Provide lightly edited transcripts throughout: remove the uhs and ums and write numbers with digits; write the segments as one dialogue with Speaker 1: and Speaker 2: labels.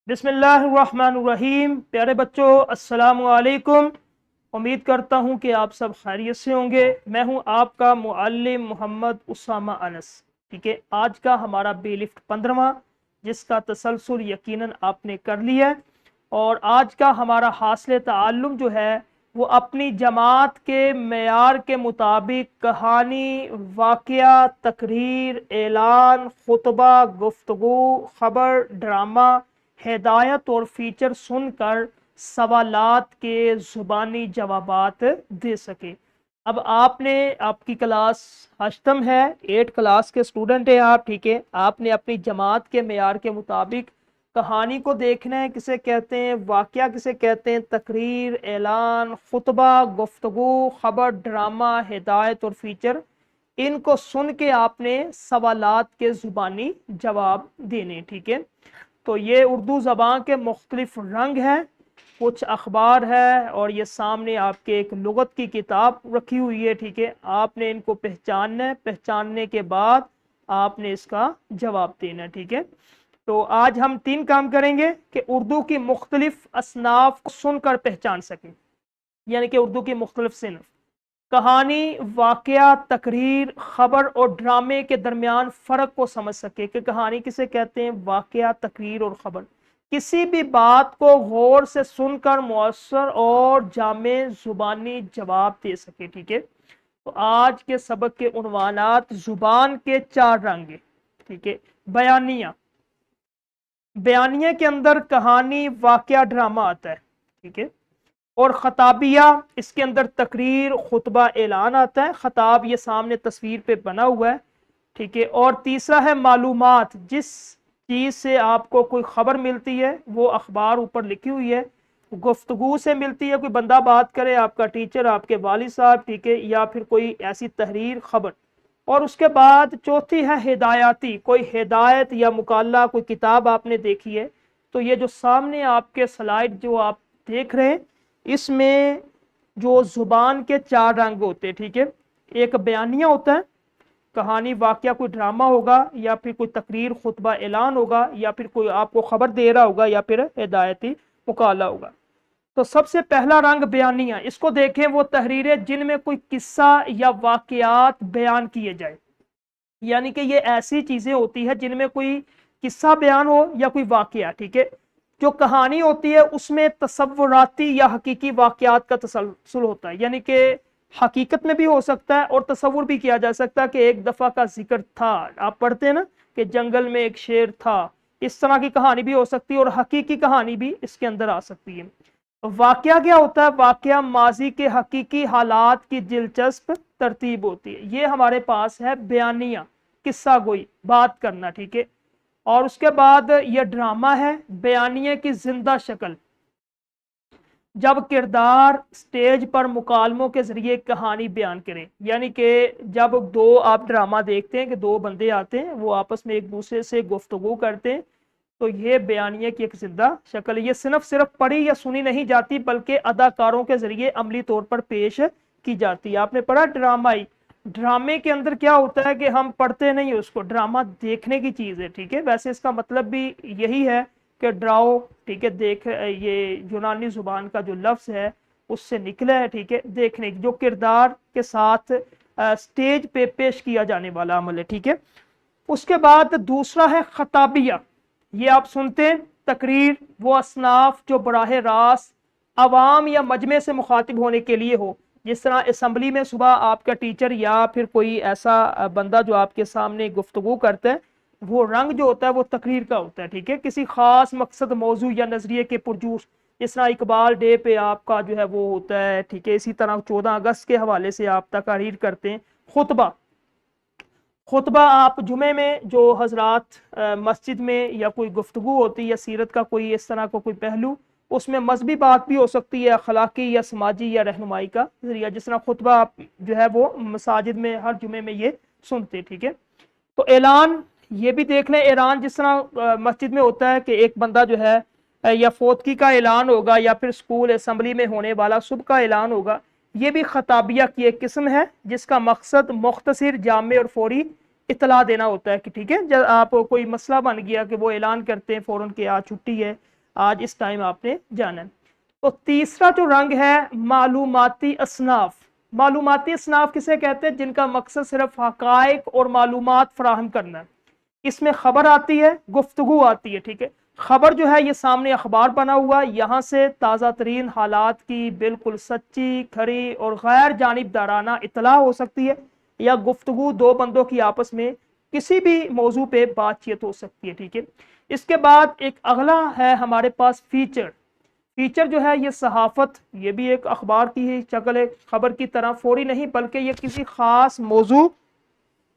Speaker 1: بسم اللہ الرحمن الرحیم۔ پیارے بچوں، السلام علیکم۔ امید کرتا ہوں کہ آپ سب خیریت سے ہوں گے۔ میں ہوں آپ کا معلم محمد اسامہ انس۔ ٹھیک ہے، آج کا ہمارا بی لفٹ 15واں، جس کا تسلسل یقیناً آپ نے کر لیا ہے، اور آج کا ہمارا حاصل تعلم جو ہے وہ اپنی جماعت کے معیار کے مطابق کہانی، واقعہ، تقریر، اعلان، خطبہ، گفتگو، خبر، ڈرامہ، ہدایت اور فیچر سن کر سوالات کے زبانی جوابات دے سکے۔ اب آپ نے، آپ کی کلاس ہشتم ہے، 8 کلاس کے اسٹوڈنٹ ہیں آپ، ٹھیک ہے، آپ نے اپنی جماعت کے معیار کے مطابق کہانی کو دیکھنا ہے، کسے کہتے ہیں واقعہ، کسے کہتے ہیں تقریر، اعلان، خطبہ، گفتگو، خبر، ڈرامہ، ہدایت اور فیچر، ان کو سن کے آپ نے سوالات کے زبانی جواب دینے، ٹھیک ہے۔ تو یہ اردو زبان کے مختلف رنگ ہیں، کچھ اخبار ہے، اور یہ سامنے آپ کے ایک لغت کی کتاب رکھی ہوئی ہے، ٹھیک ہے۔ آپ نے ان کو پہچاننا ہے، پہچاننے کے بعد آپ نے اس کا جواب دینا ہے، ٹھیک ہے۔ تو آج ہم 3 کام کریں گے کہ اردو کی مختلف اصناف کو سن کر پہچان سکیں، یعنی کہ اردو کی مختلف صنف، کہانی، واقعہ، تقریر، خبر اور ڈرامے کے درمیان فرق کو سمجھ سکے کہ کہانی کسے کہتے ہیں، واقعہ، تقریر اور خبر۔ کسی بھی بات کو غور سے سن کر مؤثر اور جامع زبانی جواب دے سکے، ٹھیک ہے۔ تو آج کے سبق کے عنوانات زبان کے 4 رنگ ہیں، ٹھیک ہے۔ بیانیہ، بیانیہ کے اندر کہانی، واقعہ، ڈرامہ آتا ہے، ٹھیک ہے۔ اور خطابیہ، اس کے اندر تقریر، خطبہ، اعلان آتا ہے۔ خطاب یہ سامنے تصویر پہ بنا ہوا ہے، ٹھیک ہے۔ اور تیسرا ہے معلومات، جس چیز سے آپ کو کوئی خبر ملتی ہے، وہ اخبار اوپر لکھی ہوئی ہے۔ گفتگو سے ملتی ہے، کوئی بندہ بات کرے، آپ کا ٹیچر، آپ کے والد صاحب، ٹھیک ہے، یا پھر کوئی ایسی تحریر، خبر۔ اور اس کے بعد چوتھی ہے ہدایاتی، کوئی ہدایت یا مقالہ، کوئی کتاب آپ نے دیکھی ہے۔ تو یہ جو سامنے آپ کے سلائیڈ جو آپ دیکھ رہے ہیں، اس میں جو زبان کے 4 رنگ ہوتے ہیں، ٹھیک ہے۔ ایک بیانیہ ہوتا ہے، کہانی، واقعہ، کوئی ڈرامہ ہوگا، یا پھر کوئی تقریر، خطبہ، اعلان ہوگا، یا پھر کوئی آپ کو خبر دے رہا ہوگا، یا پھر ہدایتی مقالہ ہوگا۔ تو سب سے پہلا رنگ بیانیہ، اس کو دیکھیں، وہ تحریریں جن میں کوئی قصہ یا واقعات بیان کیے جائے، یعنی کہ یہ ایسی چیزیں ہوتی ہیں جن میں کوئی قصہ بیان ہو یا کوئی واقعہ، ٹھیک ہے۔ جو کہانی ہوتی ہے اس میں تصوراتی یا حقیقی واقعات کا تسلسل ہوتا ہے، یعنی کہ حقیقت میں بھی ہو سکتا ہے اور تصور بھی کیا جا سکتا ہے کہ ایک دفعہ کا ذکر تھا، آپ پڑھتے ہیں نا کہ جنگل میں ایک شیر تھا، اس طرح کی کہانی بھی ہو سکتی ہے، اور حقیقی کہانی بھی اس کے اندر آ سکتی ہے۔ واقعہ کیا ہوتا ہے؟ واقعہ ماضی کے حقیقی حالات کی دلچسپ ترتیب ہوتی ہے، یہ ہمارے پاس ہے بیانیہ، قصہ گوئی، بات کرنا، ٹھیک ہے۔ اور اس کے بعد یہ ڈرامہ ہے، بیانیہ کی زندہ شکل، جب کردار سٹیج پر مکالموں کے ذریعے کہانی بیان کریں، یعنی کہ جب آپ ڈرامہ دیکھتے ہیں کہ 2 بندے آتے ہیں، وہ آپس میں ایک دوسرے سے گفتگو کرتے ہیں، تو یہ بیانیہ کی ایک زندہ شکل ہے۔ یہ صرف پڑھی یا سنی نہیں جاتی، بلکہ اداکاروں کے ذریعے عملی طور پر پیش کی جاتی ہے۔ آپ نے پڑھا ڈرامائی، ڈرامے کے اندر کیا ہوتا ہے کہ ہم پڑھتے نہیں اس کو، ڈرامہ دیکھنے کی چیز ہے، ٹھیک ہے۔ ویسے اس کا مطلب بھی یہی ہے کہ ڈراؤ، ٹھیک ہے، دیکھ، یہ یونانی زبان کا جو لفظ ہے اس سے نکلا ہے، ٹھیک ہے، دیکھنے، جو کردار کے ساتھ سٹیج پہ پیش کیا جانے والا عمل ہے، ٹھیک ہے۔ اس کے بعد دوسرا ہے خطابیہ، یہ آپ سنتے ہیں، تقریر، وہ اصناف جو براہ راست عوام یا مجمع سے مخاطب ہونے کے لیے ہو، جس طرح اسمبلی میں صبح آپ کا ٹیچر یا پھر کوئی ایسا بندہ جو آپ کے سامنے گفتگو کرتا ہے، وہ رنگ جو ہوتا ہے وہ تقریر کا ہوتا ہے، ٹھیک ہے۔ کسی خاص مقصد، موضوع یا نظریے کے پرجوش، جس طرح اقبال ڈے پہ آپ کا جو ہے وہ ہوتا ہے، ٹھیک ہے، اسی طرح 14 اگست کے حوالے سے آپ تقاریر کرتے ہیں۔ خطبہ، خطبہ آپ جمعے میں جو حضرات مسجد میں یا کوئی گفتگو ہوتی ہے یا سیرت کا کوئی اس طرح کا کوئی پہلو، اس میں مذہبی بات بھی ہو سکتی ہے، اخلاقی یا سماجی یا رہنمائی کا ذریعہ، جس طرح خطبہ آپ جو ہے وہ مساجد میں ہر جمعے میں یہ سنتے، ٹھیک ہے۔ تو اعلان، یہ بھی دیکھ لیں، اعلان جس طرح مسجد میں ہوتا ہے کہ ایک بندہ جو ہے یا فوتگی کا اعلان ہوگا، یا پھر اسکول اسمبلی میں ہونے والا صبح کا اعلان ہوگا، یہ بھی خطابیہ کی ایک قسم ہے، جس کا مقصد مختصر، جامع اور فوری اطلاع دینا ہوتا ہے کہ ٹھیک ہے، جب آپ کوئی مسئلہ بن گیا کہ وہ اعلان کرتے ہیں فوراً کہ آج چھٹی ہے، آج اس ٹائم آپ نے جانا ہے۔ تو تیسرا جو رنگ ہے معلوماتی اصناف۔ معلوماتی اصناف کسے کہتے ہیں؟ جن کا مقصد صرف حقائق اور معلومات فراہم کرنا ہے۔ اس میں خبر آتی ہے، گفتگو آتی ہے، ٹھیک ہے۔ خبر جو ہے یہ سامنے اخبار بنا ہوا، یہاں سے تازہ ترین حالات کی بالکل سچی، کھری اور غیر جانبدارانہ اطلاع ہو سکتی ہے، یا گفتگو دو بندوں کی آپس میں کسی بھی موضوع پہ بات چیت ہو سکتی ہے، ٹھیک ہے۔ اس کے بعد ایک اگلا ہے ہمارے پاس فیچر۔ فیچر جو ہے یہ صحافت، یہ بھی ایک اخبار کی ہی شکل ہے، خبر کی طرح فوری نہیں بلکہ یہ کسی خاص موضوع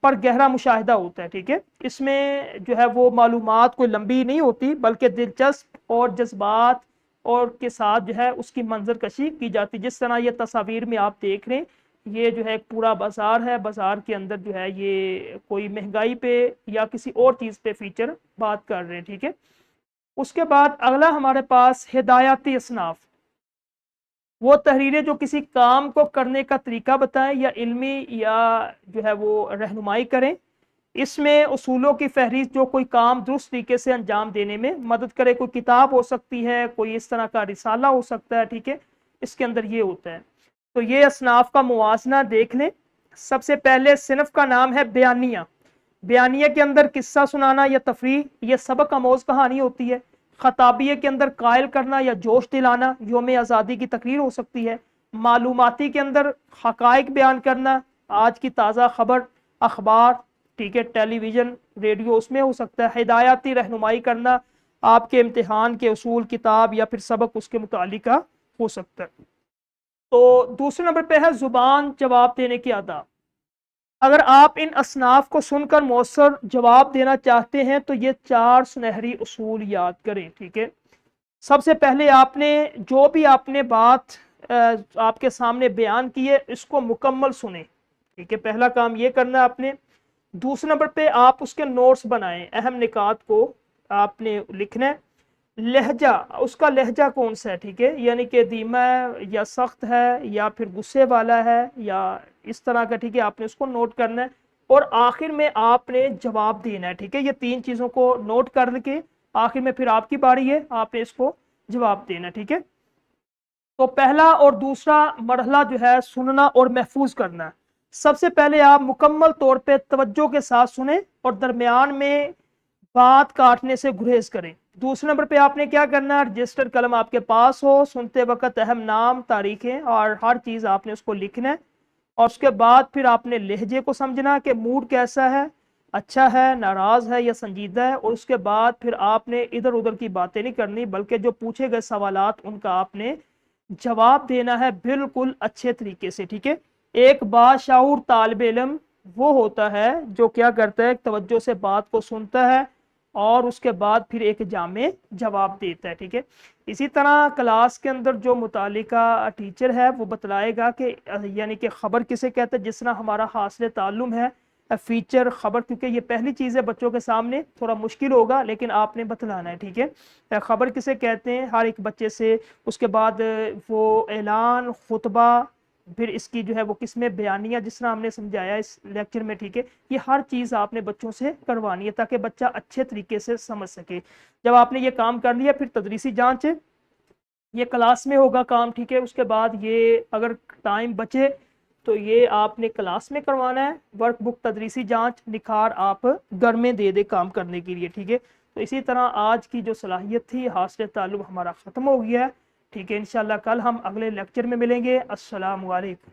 Speaker 1: پر گہرا مشاہدہ ہوتا ہے، ٹھیک ہے۔ اس میں جو ہے وہ معلومات کوئی لمبی نہیں ہوتی بلکہ دلچسپ اور جذبات اور کے ساتھ جو ہے اس کی منظر کشی کی جاتی، جس طرح یہ تصاویر میں آپ دیکھ رہے ہیں، یہ جو ہے ایک پورا بازار ہے، بازار کے اندر جو ہے یہ کوئی مہنگائی پہ یا کسی اور چیز پہ فیچر بات کر رہے ہیں، ٹھیک ہے۔ اس کے بعد اگلا ہمارے پاس ہدایاتی اصناف، وہ تحریریں جو کسی کام کو کرنے کا طریقہ بتائیں یا علمی یا جو ہے وہ رہنمائی کریں۔ اس میں اصولوں کی فہرست جو کوئی کام درست طریقے سے انجام دینے میں مدد کرے، کوئی کتاب ہو سکتی ہے، کوئی اس طرح کا رسالہ ہو سکتا ہے، ٹھیک ہے۔ اس کے اندر یہ ہوتا ہے۔ تو یہ اصناف کا موازنہ دیکھ لیں۔ سب سے پہلے صنف کا نام ہے بیانیہ۔ بیانیہ کے اندر قصہ سنانا یا تفریح، یہ سبق آموز کہانی ہوتی ہے۔ خطابیہ کے اندر قائل کرنا یا جوش دلانا، یوم آزادی کی تقریر ہو سکتی ہے۔ معلوماتی کے اندر حقائق بیان کرنا، آج کی تازہ خبر، اخبار، ٹھیک ہے، ٹیلی ویژن، ریڈیو، اس میں ہو سکتا ہے۔ ہدایاتی رہنمائی کرنا، آپ کے امتحان کے اصول، کتاب یا پھر سبق اس کے متعلق ہو سکتا ہے۔ تو دوسرے نمبر پہ ہے زبان جواب دینے کی آداب۔ اگر آپ ان اصناف کو سن کر مؤثر جواب دینا چاہتے ہیں تو یہ 4 سنہری اصول یاد کریں، ٹھیک ہے۔ سب سے پہلے آپ نے جو بھی آپ نے بات آپ کے سامنے بیان کی ہے اس کو مکمل سنیں، ٹھیک ہے۔ پہلا کام یہ کرنا ہے آپ نے۔ دوسرے نمبر پہ آپ اس کے نوٹس بنائیں، اہم نکات کو آپ نے لکھنا ہے۔ لہجہ، اس کا لہجہ کون سا ہے، ٹھیک ہے، یعنی کہ دھیما ہے یا سخت ہے یا پھر غصے والا ہے یا اس طرح کا، ٹھیک ہے، آپ نے اس کو نوٹ کرنا ہے۔ اور آخر میں آپ نے جواب دینا ہے، ٹھیک ہے۔ یہ 3 چیزوں کو نوٹ کر کے آخر میں پھر آپ کی باری ہے، آپ نے اس کو جواب دینا، ٹھیک ہے۔ تو پہلا اور دوسرا مرحلہ جو ہے سننا اور محفوظ کرنا ہے۔ سب سے پہلے آپ مکمل طور پہ توجہ کے ساتھ سنیں اور درمیان میں بات کاٹنے سے گریز کریں۔ دوسرے نمبر پہ آپ نے کیا کرنا ہے، رجسٹر قلم آپ کے پاس ہو، سنتے وقت اہم نام، تاریخیں اور ہر چیز آپ نے اس کو لکھنا ہے۔ اور اس کے بعد پھر آپ نے لہجے کو سمجھنا کہ موڈ کیسا ہے، اچھا ہے، ناراض ہے یا سنجیدہ ہے۔ اور اس کے بعد پھر آپ نے ادھر ادھر کی باتیں نہیں کرنی بلکہ جو پوچھے گئے سوالات ان کا آپ نے جواب دینا ہے بالکل اچھے طریقے سے، ٹھیک ہے۔ ایک باشعور طالب علم وہ ہوتا ہے جو کیا کرتا ہے، توجہ سے بات کو سنتا ہے اور اس کے بعد پھر ایک جامع جواب دیتا ہے، ٹھیک ہے۔ اسی طرح کلاس کے اندر جو متعلقہ ٹیچر ہے وہ بتلائے گا کہ یعنی کہ خبر کسے کہتے ہیں، جس طرح ہمارا حاصل تعلم ہے، فیچر، خبر، کیونکہ یہ پہلی چیز ہے بچوں کے سامنے تھوڑا مشکل ہوگا لیکن آپ نے بتلانا ہے، ٹھیک ہے۔ خبر کسے کہتے ہیں ہر ایک بچے سے، اس کے بعد وہ اعلان، خطبہ، پھر اس کی جو ہے وہ قسمیں بیانیہ جس طرح ہم نے سمجھایا اس لیکچر میں، ٹھیک ہے۔ یہ ہر چیز آپ نے بچوں سے کروانی ہے تاکہ بچہ اچھے طریقے سے سمجھ سکے۔ جب آپ نے یہ کام کر لیا پھر تدریسی جانچ، یہ کلاس میں ہوگا کام، ٹھیک ہے۔ اس کے بعد یہ اگر ٹائم بچے تو یہ آپ نے کلاس میں کروانا ہے، ورک بک، تدریسی جانچ، نکھار آپ گھر میں دے دے کام کرنے کے لیے، ٹھیک ہے۔ تو اسی طرح آج کی جو صلاحیت تھی، حاصل تعلق ہمارا ختم ہو گیا ہے، ٹھیک ہے۔ انشاءاللہ کل ہم اگلے لیکچر میں ملیں گے۔ السلام علیکم۔